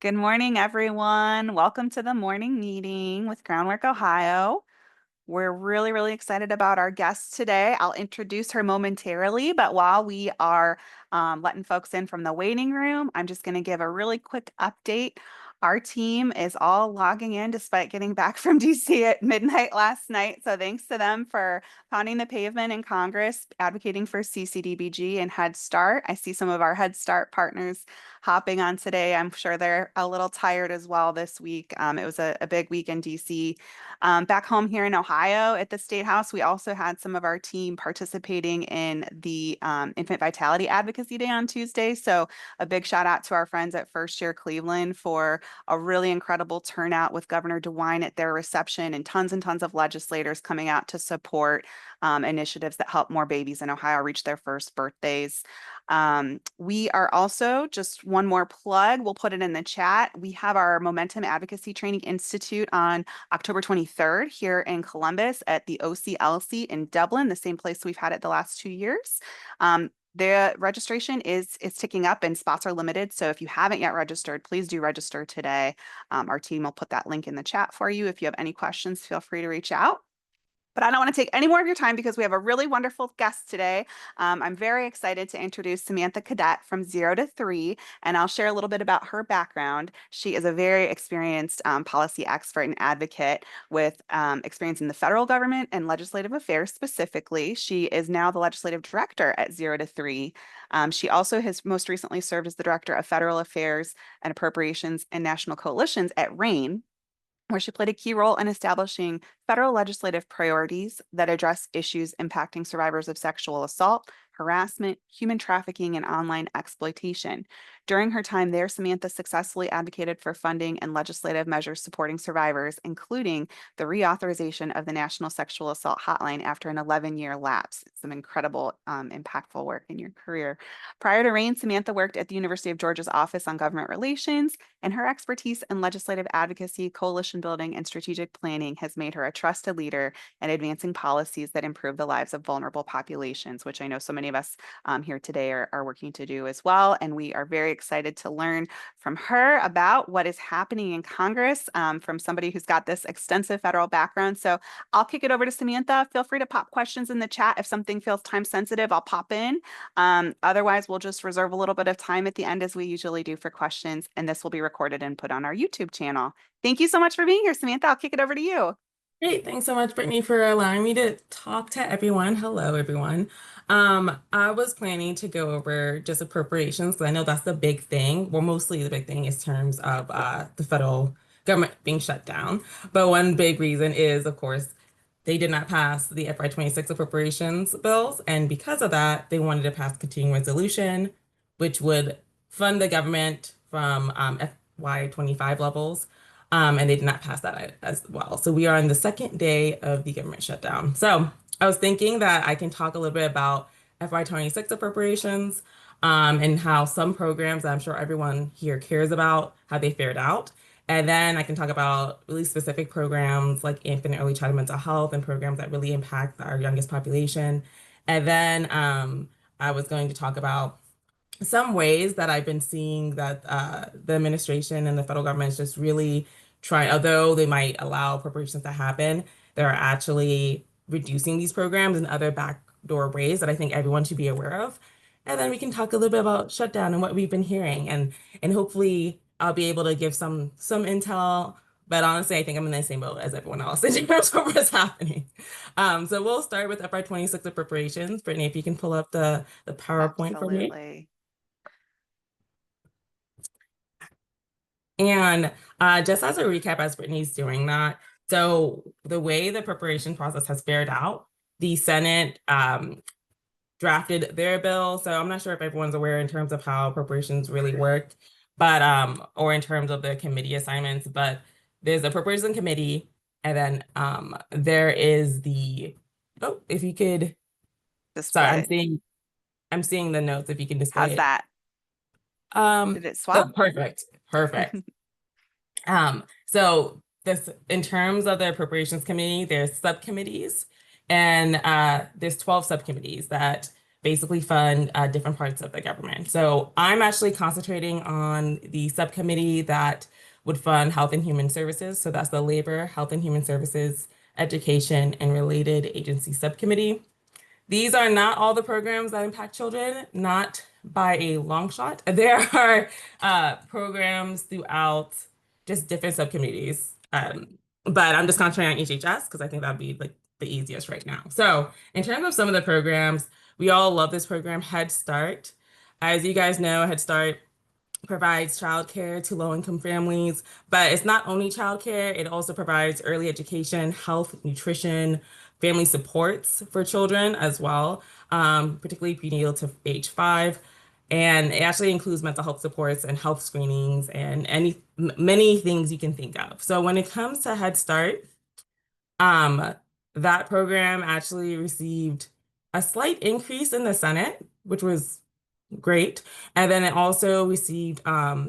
Good morning, everyone. Welcome to the morning meeting with Groundwork Ohio. We're really excited about our guest today. I'll introduce her momentarily, but while we are letting folks in from the waiting room, I'm just going to give a really quick update. Our team is all logging in despite getting back from DC at midnight last night. So thanks to them for pounding the pavement in Congress, advocating for CCDBG and Head Start. I see some of our Head Start partners hopping on today. I'm sure they're a little tired as well this week. It was a big week in DC. Back home here in Ohio at the State House, we also had some of our team participating in the Infant Vitality Advocacy Day on Tuesday. So a big shout out to our friends at First Year Cleveland for a really incredible turnout with Governor DeWine at their reception and tons of legislators coming out to support initiatives that help more babies in Ohio reach their first birthdays. We are also, just one more plug, we'll put it in the chat. We have our Momentum Advocacy Training Institute on October 23rd here in Columbus at the OCLC in Dublin, the same place we've had it the last 2 years. The registration is ticking up and spots are limited. So if you haven't yet registered, please do register today. Our team will put that link in the chat for you. If you have any questions, feel free to reach out. But I don't want to take any more of your time because we have a really wonderful guest today. I'm very excited to introduce Samantha Cadet from 0 to 3, and I'll share a little bit about her background. She is a very experienced policy expert and advocate with experience in the federal government and legislative affairs specifically. She is now the legislative director at 0 to 3. She also has most recently served as the director of federal affairs and appropriations and national coalitions at RAINN, where she played a key role in establishing federal legislative priorities that address issues impacting survivors of sexual assault, harassment, human trafficking, and online exploitation. During her time there, Samantha successfully advocated for funding and legislative measures supporting survivors, including the reauthorization of the National Sexual Assault Hotline after an 11-year lapse. Some incredible, impactful work in your career. Prior to RAINN, Samantha worked at the University of Georgia's Office on Government Relations, and her expertise in legislative advocacy, coalition building, and strategic planning has made her a trusted leader in advancing policies that improve the lives of vulnerable populations, which I know so many of us here today are working to do as well. And we are very excited to learn from her about what is happening in Congress from somebody who's got this extensive federal background. So I'll kick it over to Samantha. Feel free to pop questions in the chat. If something feels time sensitive, I'll pop in. Otherwise, we'll just reserve a little bit of time at the end as we usually do for questions, and this will be recorded and put on our YouTube channel. Thank you so much for being here, Samantha. I'll kick it over to you. Great. Thanks so much, Brittany, for allowing me to talk to everyone. Hello, everyone. I was planning to go over just appropriations because I know that's the big thing. Well, mostly the big thing is terms of the federal government being shut down. But one big reason is, of course, they did not pass the FY26 appropriations bills. And because of that, they wanted to pass continuing resolution, which would fund the government from FY25 levels. And they did not pass that as well. So we are on the second day of the government shutdown. So I was thinking that I can talk a little bit about FY26 appropriations and how some programs that I'm sure everyone here cares about, how they fared out. And then I can talk about really specific programs like infant and early childhood mental health and programs that really impact our youngest population. And then I was going to talk about some ways that I've been seeing that the administration and the federal government is just really trying, although they might allow appropriations to happen, they're actually reducing these programs in other backdoor ways that I think everyone should be aware of. And then we can talk a little bit about shutdown and what we've been hearing, and hopefully I'll be able to give some intel. But honestly, I think I'm in the same boat as everyone else in terms of what's happening. So we'll start with FY26 appropriations. Brittany, if you can pull up the PowerPoint for me. Absolutely. And just as a recap, as Brittany's doing that, so the way the preparation process has fared out, the Senate drafted their bill. So I'm not sure if everyone's aware in terms of how appropriations really worked, but or in terms of the committee assignments, but there's the appropriations committee, and then there is the, oh, if you could, sorry, Display. I'm seeing the notes, if you can display How's it. that? Did it Oh, swap? perfect. So this, in terms of the appropriations committee, there's subcommittees, and there's 12 subcommittees that basically fund different parts of the government. So I'm actually concentrating on the subcommittee that would fund Health and Human Services. So that's the Labor, Health and Human Services, Education, and Related Agency Subcommittee. These are not all the programs that impact children, not by a long shot. There are programs throughout just different subcommittees. But I'm just concentrating on HHS because I think that'd be like the easiest right now. So in terms of some of the programs, we all love this program, Head Start. As you guys know, Head Start provides childcare to low-income families, but it's not only childcare, it also provides early education, health, nutrition, family supports for children as well, particularly prenatal to age 5. And it actually includes mental health supports and health screenings and many things you can think of. So when it comes to Head Start, um, that program actually received a slight increase in the Senate, which was great. And then it also received, I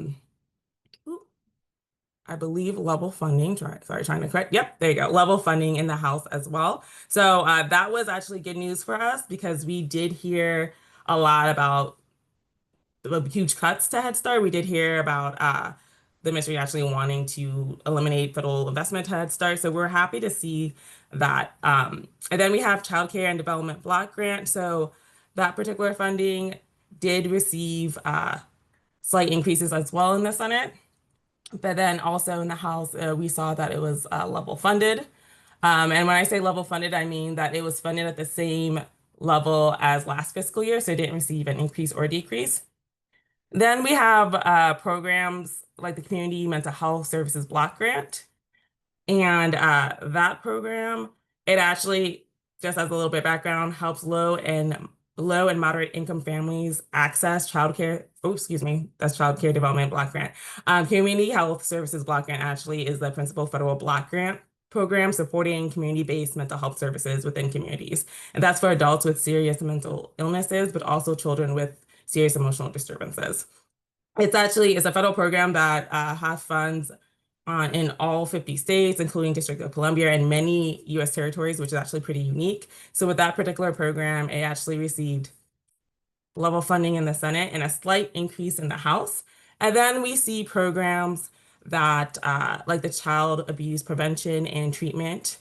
believe, level funding. Trying to correct. Yep, there you go. Level funding in the House as well. So that was actually good news for us because we did hear a lot about the huge cuts to Head Start. We did hear about the ministry actually wanting to eliminate federal investment to Head Start. So we're happy to see that. And then we have Child Care and Development Block Grant. So that particular funding did receive slight increases as well in the Senate. But then also in the House, we saw that it was level funded. And when I say level funded, I mean that it was funded at the same level as last fiscal year, so it didn't receive an increase or decrease. Then we have programs like the Community Mental Health Services Block Grant. And that program, it actually, just as a little bit of background, helps low and moderate income families access childcare. Oh, excuse me, that's Childcare Development Block Grant. Community Health Services Block Grant actually is the principal federal block grant program supporting community-based mental health services within communities. And that's for adults with serious mental illnesses, but also children with serious emotional disturbances. It's a federal program that has funds in all 50 states, including District of Columbia and many U.S. territories, which is actually pretty unique. So with that particular program, it actually received level funding in the Senate and a slight increase in the House. And then we see programs that like the Child Abuse Prevention and Treatment,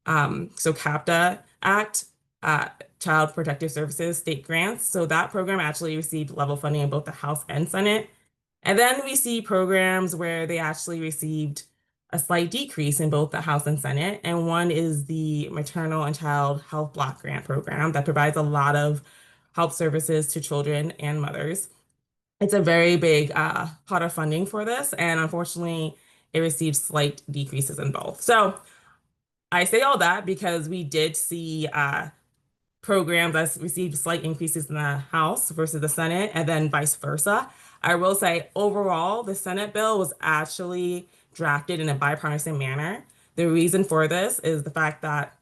so CAPTA Act, uh, Child Protective Services state grants. So that program actually received level funding in both the House and Senate. And then we see programs where they actually received a slight decrease in both the House and Senate. And one is the Maternal and Child Health Block Grant Program that provides a lot of health services to children and mothers. It's a very big pot of funding for this, and unfortunately, it received slight decreases in both. So I say all that because we did see programs that received slight increases in the House versus the Senate, and then vice versa. I will say overall, the Senate bill was actually drafted in a bipartisan manner. The reason for this is the fact that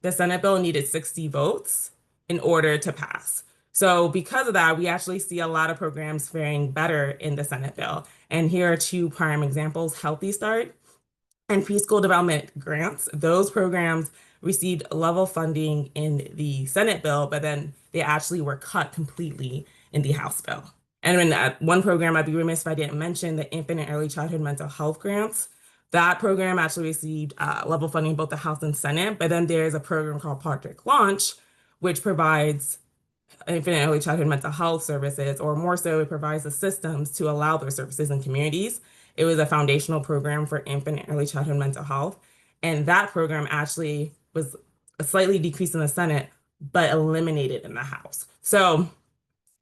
the Senate bill needed 60 votes in order to pass. So because of that, we actually see a lot of programs faring better in the Senate bill. And here are two prime examples, Healthy Start and preschool development grants. Those programs received level funding in the Senate bill, but then they actually were cut completely in the House bill. And in that one program, I'd be remiss if I didn't mention the infant and early childhood mental health grants. That program actually received level funding in both the House and Senate, but then there's a program called Project Launch, which provides infant and early childhood mental health services, or more so, it provides the systems to allow those services in communities. It was a foundational program for infant and early childhood mental health. And that program actually was a slightly decreased in the Senate, but eliminated in the House. So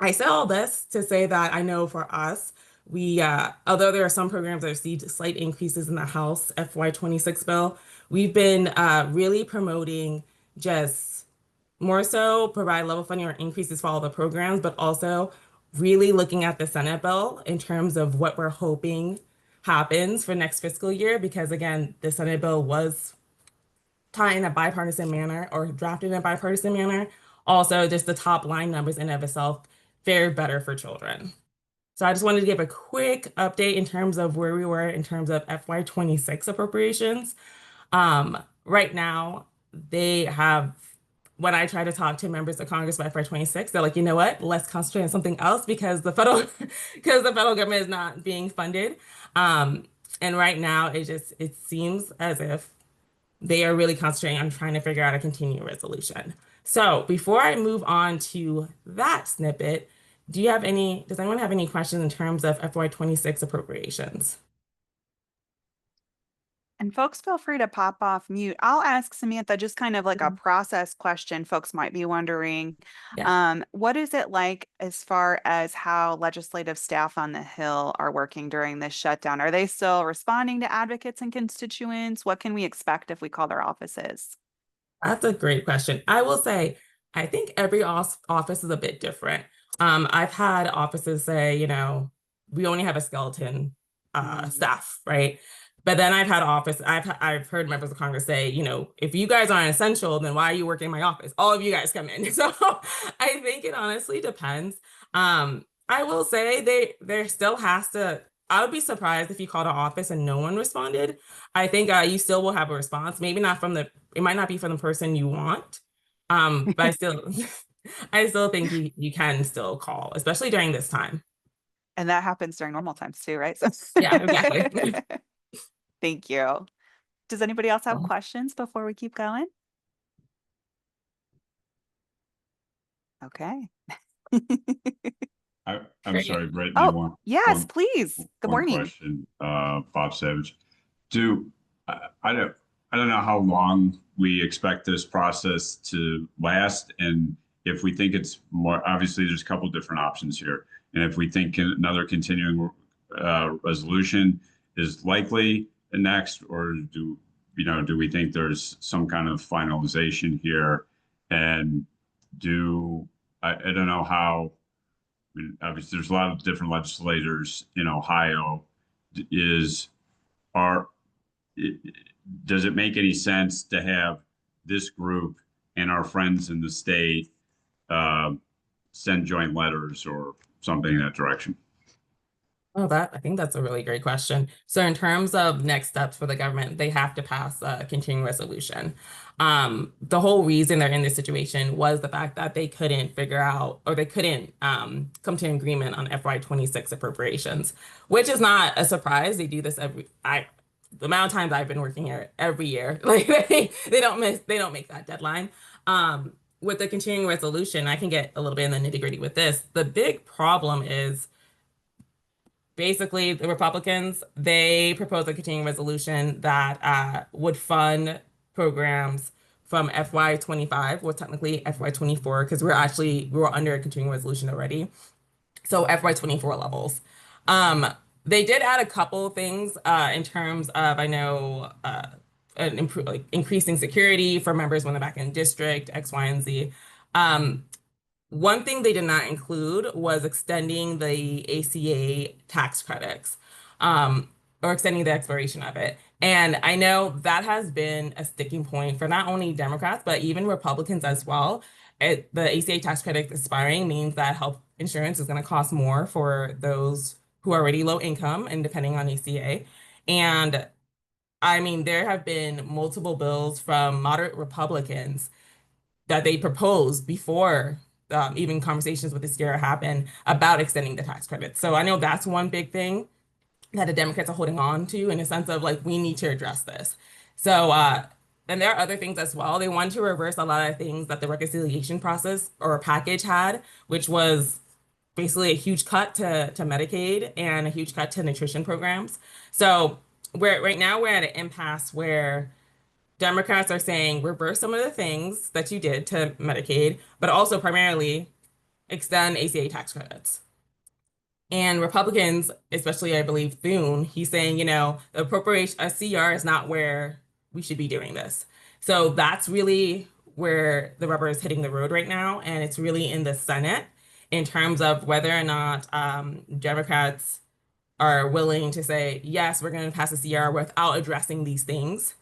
I say all this to say that I know for us, although there are some programs that received slight increases in the House FY26 bill, we've been really promoting just more so provide level funding or increases for all the programs, but also really looking at the Senate bill in terms of what we're hoping happens for next fiscal year. Because again, the Senate bill was taught in a bipartisan manner or drafted in a bipartisan manner. Also, just the top line numbers in and of itself fared better for children. So I just wanted to give a quick update in terms of where we were in terms of FY26 appropriations. Right now, they have when I try to talk to members of Congress by FY26, they're like, you know what? Let's concentrate on something else because the federal because the federal government is not being funded. Um, and right now, it seems as if they are really concentrating on trying to figure out a continuing resolution. So before I move on to that snippet, does anyone have any questions in terms of FY26 appropriations? And folks, feel free to pop off mute. I'll ask Samantha just kind of like a Mhm. process question folks might be wondering. Yeah, What is it like as far as how legislative staff on the Hill are working during this shutdown? Are they still responding to advocates and constituents? What can we expect if we call their offices? that's a great question. I will say, I think every office is a bit different. I've had offices say, we only have a skeleton Mm. staff, right? But then I've heard members of Congress say, if you guys aren't essential, then why are you working in my office? All of you guys come in. So I think it honestly depends. I will say there still has to. I would be surprised if you called an office and no one responded. I think you still will have a response. Maybe not from it might not be for the person you want. But I still I still think you can still call, especially during this time. And that happens during normal times too, right? So Yeah, exactly. thank you. Does anybody else have Cool. questions before we keep going? Okay. I'm Great. sorry, Brittany, Oh, yes, one, please. Good one morning. question, Bob Savage. Do, I don't know how long we expect this process to last, and if we think it's more, obviously, there's a couple different options here. And if we think another continuing resolution is likely next, or do we think there's some kind of finalization here? And I don't know how. I mean, obviously, there's a lot of different legislators in Ohio. Is are does it make any sense to have this group and our friends in the state uh, send joint letters or something in that direction? Oh, I think that's a really great question. So in terms of next steps for the government, they have to pass a continuing resolution. The whole reason they're in this situation was the fact that they couldn't figure out or they couldn't come to an agreement on FY26 appropriations, which is not a surprise. They do this the amount of times I've been working here every year, like they don't make that deadline. With the continuing resolution, I can get a little bit in the nitty-gritty with this. The big problem is basically the Republicans, they proposed a continuing resolution that would fund programs from FY25, well, technically FY24, because we were under a continuing resolution already. So FY24 levels. Um, they did add a couple things in terms of, I know, like increasing security for members when they're back in district, X, Y, and Z. One thing they did not include was extending the ACA tax credits, um, or extending the expiration of it. And I know that has been a sticking point for not only Democrats, but even Republicans as well. The ACA tax credit expiring means that health insurance is going to cost more for those who are already low income and depending on ACA. And I mean, there have been multiple bills from moderate Republicans that they proposed before even conversations with the Sierra happened about extending the tax credits. So I know that's one big thing that the Democrats are holding on to in a sense of like, we need to address this. So, and there are other things as well. They want to reverse a lot of things that the reconciliation process or package had, which was basically a huge cut to Medicaid and a huge cut to nutrition programs. So right now we're at an impasse where Democrats are saying reverse some of the things that you did to Medicaid, but also primarily extend ACA tax credits. And Republicans, especially I believe Thune, he's saying, the appropriation, a CR is not where we should be doing this. So that's really where the rubber is hitting the road right now. And it's really in the Senate in terms of whether or not Democrats are willing to say, yes, we're going to pass the CR without addressing these things,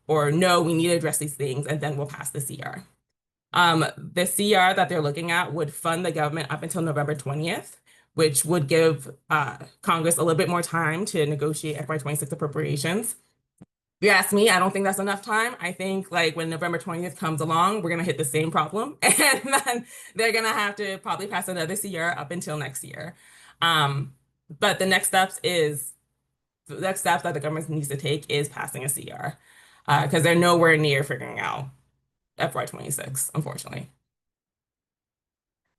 or no, we need to address these things, and then we'll pass the CR. The CR that they're looking at would fund the government up until November 20th, which would give Congress a little bit more time to negotiate FY26 appropriations. you ask me, I don't think that's enough time. I think like when November 20th comes along, we're gonna hit the same problem, and then they're gonna have to probably pass another CR up until next year. Um, but the next steps that the government needs to take is passing a CR, because they're nowhere near figuring out FY26, unfortunately.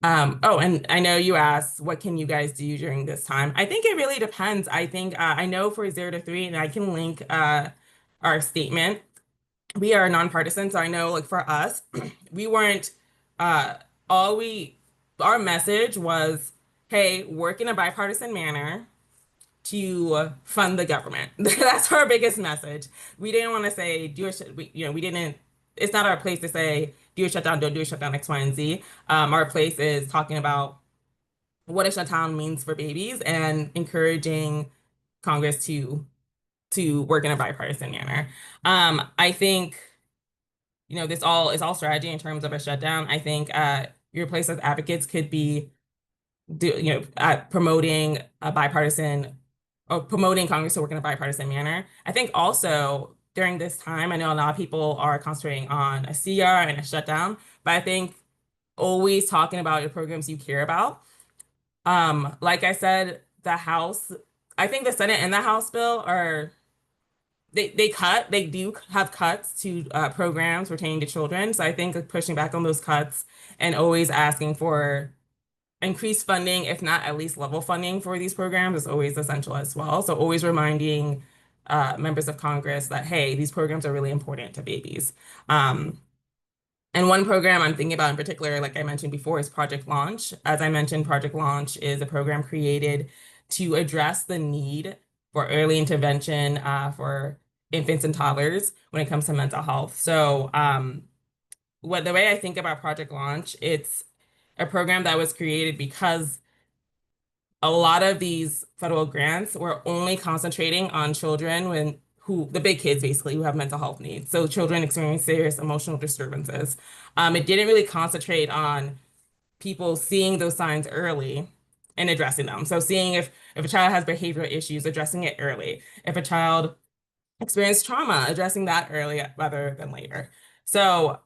Oh, and I know you asked, what can you guys do during this time? I think it really depends. I think I know for 0 to 3, and I can link our statement. We are nonpartisan, so I know like for us, we weren't uh all we our message was, hey, work in a bipartisan manner to fund the government. That's our biggest message. We didn't want to say do a we didn't. It's not our place to say do a shutdown, don't do a shutdown X, Y, and Z. Our place is talking about what a shutdown means for babies and encouraging Congress to work in a bipartisan manner. I think this all is all strategy in terms of a shutdown. I think your place as advocates could be promoting a bipartisan or promoting Congress to work in a bipartisan manner. I think also during this time, I know a lot of people are concentrating on a CR and a shutdown, but I think always talking about your programs you care about. Like I said, the House, I think the Senate and the House bill are they do have cuts to programs pertaining to children. So I think like, pushing back on those cuts and always asking for increased funding, if not at least level funding for these programs, is always essential as well. So always reminding members of Congress that, hey, these programs are really important to babies. And one program I'm thinking about in particular, like I mentioned before, is Project Launch. As I mentioned, Project Launch is a program created to address the need for early intervention for infants and toddlers when it comes to mental health. So, the way I think about Project Launch, it's a program that was created because a lot of these federal grants were only concentrating on children the big kids basically who have mental health needs. So children experience serious emotional disturbances. It didn't really concentrate on people seeing those signs early and addressing them. So seeing if a child has behavioral issues, addressing it early. If a child experienced trauma, addressing that early rather than later. So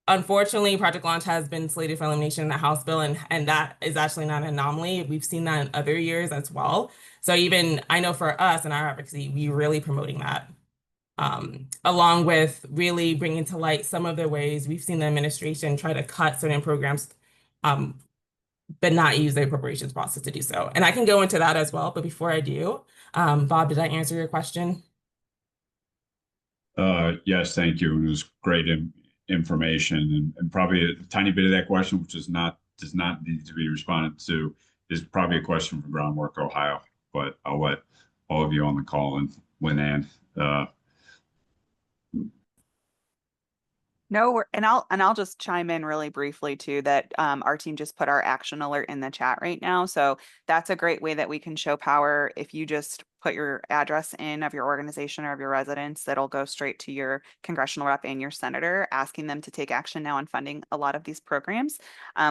unfortunately, Project Launch has been slated for elimination in the House bill, and that is actually not an anomaly. We've seen that in other years as well. So even I know for us in our advocacy, we really promoting that, along with really bringing to light some of the ways we've seen the administration try to cut certain programs, um, but not use the appropriations process to do so. And I can go into that as well. But before I do, Bob, did I answer your question? Yes, thank you. It was great information, and probably a tiny bit of that question, which does not need to be responded to, is probably a question from Groundwork Ohio. But I'll let all of you on the call and Lynn Ann. No, and I'll just chime in really briefly too that our team just put our action alert in the chat right now. So that's a great way that we can show power. If you just put your address in of your organization or of your residence, that'll go straight to your congressional rep and your senator, asking them to take action now on funding a lot of these programs.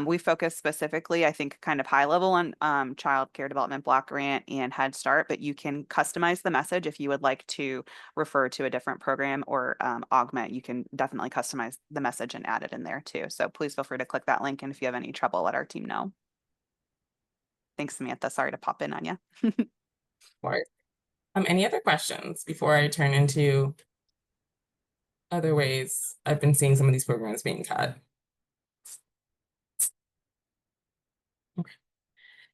We focus specifically, I think, kind of high level on Child Care Development Block Grant and Head Start, but you can customize the message if you would like to refer to a different program or augment. You can definitely customize the message and add it in there too. So please feel free to click that link. And if you have any trouble, let our team know. Thanks, Samantha. Sorry to pop in on you. Or any other questions before I turn into other ways I've been seeing some of these programs being cut?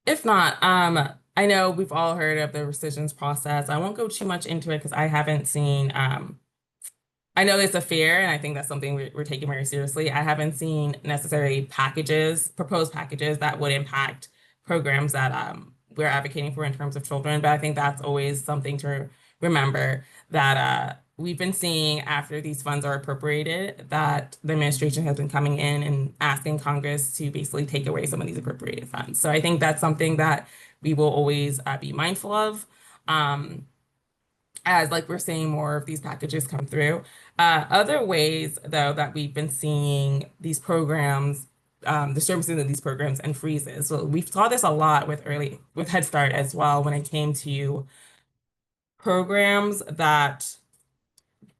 If not, I know we've all heard of the rescissions process. I won't go too much into it because I haven't seen, I know it's a fear, and I think that's something we're taking very seriously. I haven't seen necessary proposed packages that would impact programs that we're advocating for in terms of children. But I think that's always something to remember that we've been seeing after these funds are appropriated that the administration has been coming in and asking Congress to basically take away some of these appropriated funds. So I think that's something that we will always be mindful of. As like we're seeing more of these packages come through. Other ways, though, that we've been seeing these programs, the services of these programs and freezes. So we saw this a lot with Head Start as well when it came to programs that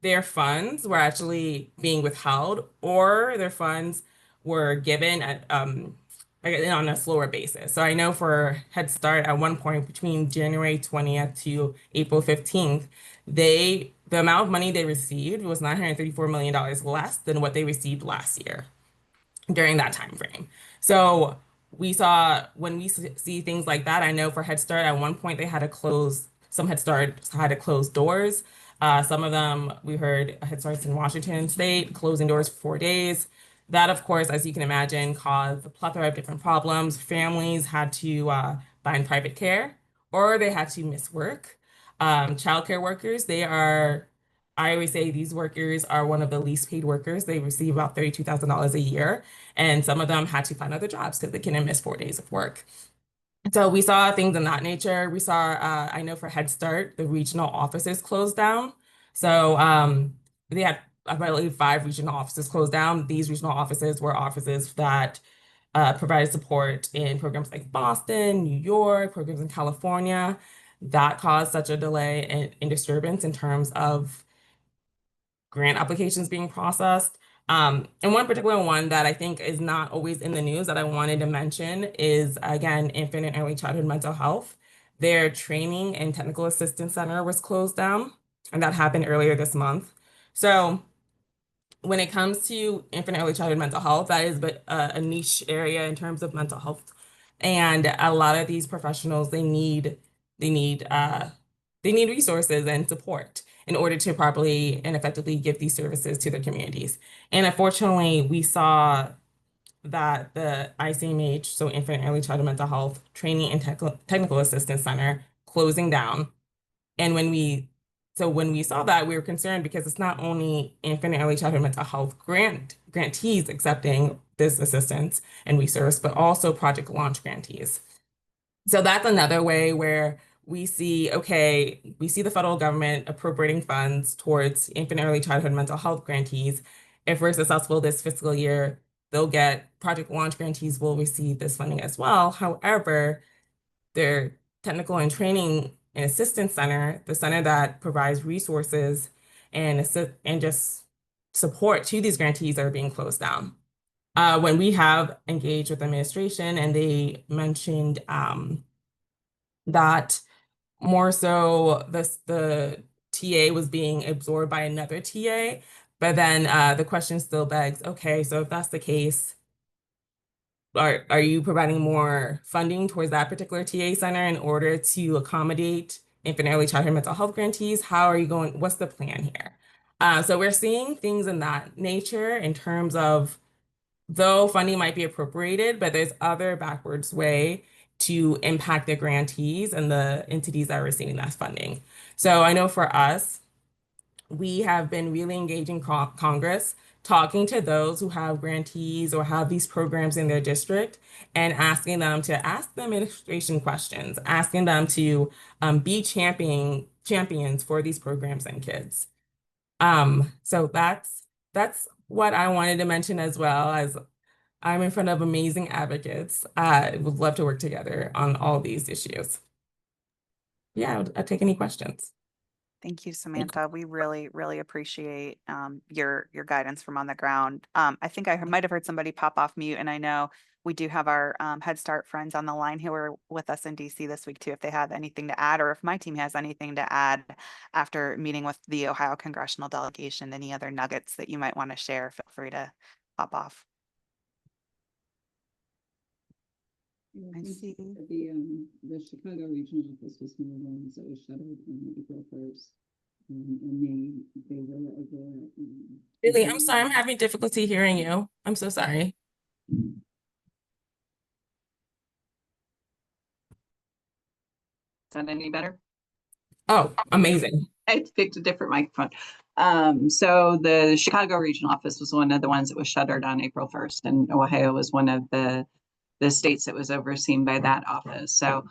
their funds were actually being withheld, or their funds were given at on a slower basis. So I know for Head Start at one point between January 20th to April 15th, the amount of money they received was $934 million less than what they received last year during that time frame. So we saw when we see things like that, I know for Head Start at one point they had to close, some Head Start had to close doors. Some of them, we heard Head Starts in Washington State closing doors for 4 days. That, of course, as you can imagine, caused a plethora of different problems. Families had to find private care, or they had to miss work. Childcare workers, I always say these workers are one of the least paid workers. They receive about $32,000 a year, and some of them had to find other jobs because they couldn't miss 4 days of work. So we saw things in that nature. We saw, I know for Head Start, the regional offices closed down. So they had, I believe, 5 regional offices closed down. These regional offices were offices that provided support in programs like Boston, New York, programs in California. That caused such a delay and disturbance in terms of grant applications being processed. And one particular one that I think is not always in the news that I wanted to mention is, again, infant and early childhood mental health. Their training and technical assistance center was closed down, and that happened earlier this month. So when it comes to infant and early childhood mental health, that is a niche area in terms of mental health. And a lot of these professionals, they need uh, they need resources and support in order to properly and effectively give these services to their communities. And unfortunately, we saw that the ICMH, so Infant and Early Childhood Mental Health Training and Technical Assistance Center, closing down. And when we saw that, we were concerned because it's not only infant and early childhood mental health grantees accepting this assistance and resource, but also project launch grantees. So that's another way where we see, okay, we see the federal government appropriating funds towards infant and early childhood mental health grantees. If we're successful this fiscal year, they'll get project launch grantees will receive this funding as well. However, their technical and training and assistance center, the center that provides resources and just support to these grantees are being closed down. When we have engaged with administration and they mentioned that more so the TA was being absorbed by another TA, but then the question still begs, okay, so if that's the case, are you providing more funding towards that particular TA center in order to accommodate infant and early childhood mental health grantees? How are you going? What's the plan here? So we're seeing things in that nature in terms of though funding might be appropriated, but there's other backwards way to impact the grantees and the entities that are receiving that funding. So I know for us, we have been really engaging Congress, talking to those who have grantees or have these programs in their district and asking them to ask the administration questions, asking them to be champions for these programs and kids. So that's what I wanted to mention as well as I'm in front of amazing advocates. I would love to work together on all these issues. Yeah, I'll take any questions. Thank you, Samantha. We really, really appreciate your guidance from on the ground. I think I might have heard somebody pop off mute, and I know we do have our Head Start friends on the line who are with us in DC this week too, if they have anything to add, or if my team has anything to add after meeting with the Ohio congressional delegation, any other nuggets that you might want to share, feel free to pop off. I see. The Chicago regional office was one of the ones that was shuttered on April 1st. And they were over. Really, I'm sorry, I'm having difficulty hearing you. I'm so sorry. Is that any better? Oh, amazing. I picked a different microphone. So the Chicago regional office was one of the ones that was shuttered on April 1st, and Ohio was one of the states that was overseen by that office. So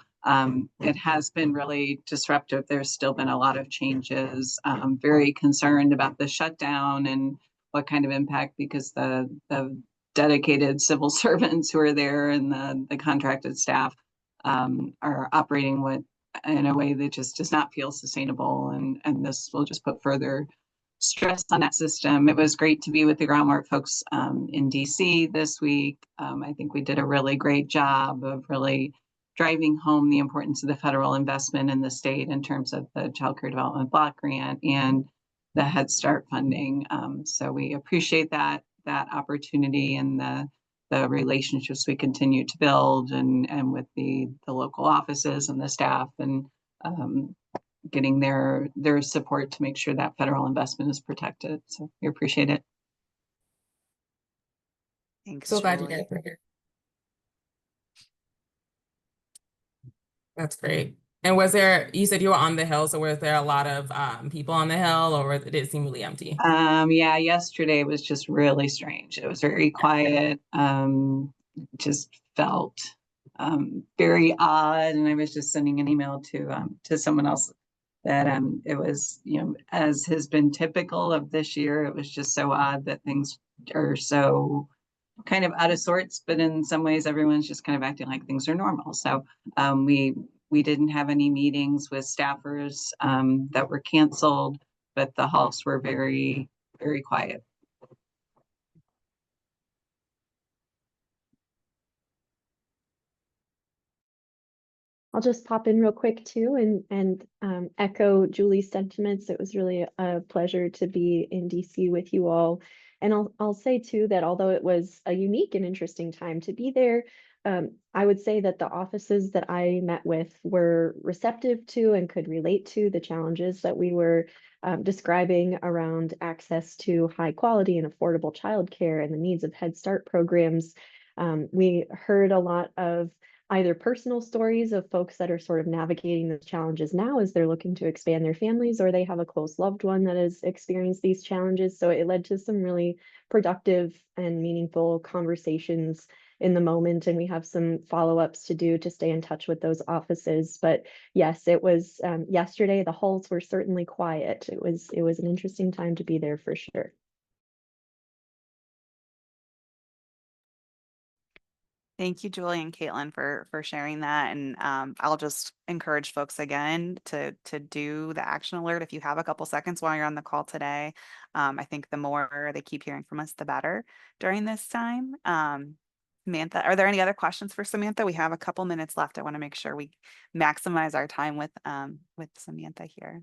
it has been really disruptive. There's still been a lot of changes. Very concerned about the shutdown and what kind of impact, because the dedicated civil servants who are there and the contracted staff are operating in a way that just does not feel sustainable. And this will just put further stress on that system. It was great to be with the Groundwork folks in DC this week. I think we did a really great job of really driving home the importance of the federal investment in the state in terms of the Child Care Development Block Grant and the Head Start funding. So we appreciate that opportunity and the relationships we continue to build and with the local offices and the staff and getting their support to make sure that federal investment is protected. So we appreciate it. Thanks, So glad you Julie. did it. That's great. And was there, you said you were on the Hill, so was there a lot of people on the Hill, or did it seem really empty? Yeah, yesterday was just really strange. It was very quiet. Just felt very odd. And I was just sending an email to someone else that it was, you know, as has been typical of this year, it was just so odd that things are so kind of out of sorts, but in some ways everyone's just kind of acting like things are normal. So we didn't have any meetings with staffers that were canceled, but the halls were very, very quiet. I'll just pop in real quick too and echo Julie's sentiments. It was really a pleasure to be in DC with you all. And I'll say too that although it was a unique and interesting time to be there, I would say that the offices that I met with were receptive to and could relate to the challenges that we were describing around access to high quality and affordable childcare and the needs of Head Start programs. We heard a lot of either personal stories of folks that are sort of navigating those challenges now as they're looking to expand their families, or they have a close loved one that has experienced these challenges. So it led to some really productive and meaningful conversations in the moment. And we have some follow-ups to do to stay in touch with those offices. But yes, it was yesterday, the halls were certainly quiet. It was an interesting time to be there for sure. Thank you, Julie and Caitlin, for sharing that. And I'll just encourage folks again to do the action alert if you have a couple seconds while you're on the call today. I think the more they keep hearing from us, the better during this time. Samantha, are there any other questions for Samantha? We have a couple minutes left. I want to make sure we maximize our time with Samantha here.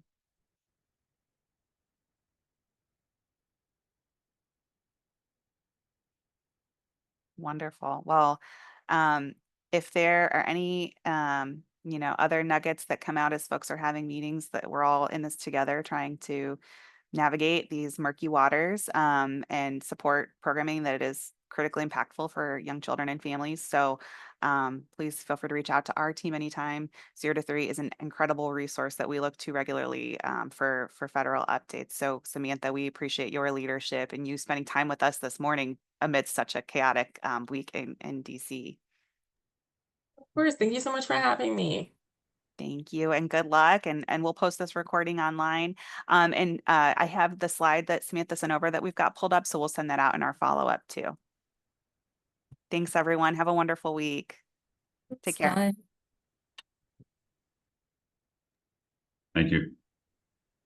Wonderful. Well, if there are any, other nuggets that come out as folks are having meetings, that we're all in this together trying to navigate these murky waters, and support programming that is critically impactful for young children and families. So please feel free to reach out to our team anytime. 0 to 3 is an incredible resource that we look to regularly for federal updates. So Samantha, we appreciate your leadership and you spending time with us this morning amidst such a chaotic week in DC. Of course, thank you so much for having me. Thank you and good luck. And we'll post this recording online. I have the slide that Samantha sent over that we've got pulled up, so we'll send that out in our follow-up too. Thanks, everyone. Have a wonderful week. Take care. Bye. Thank you.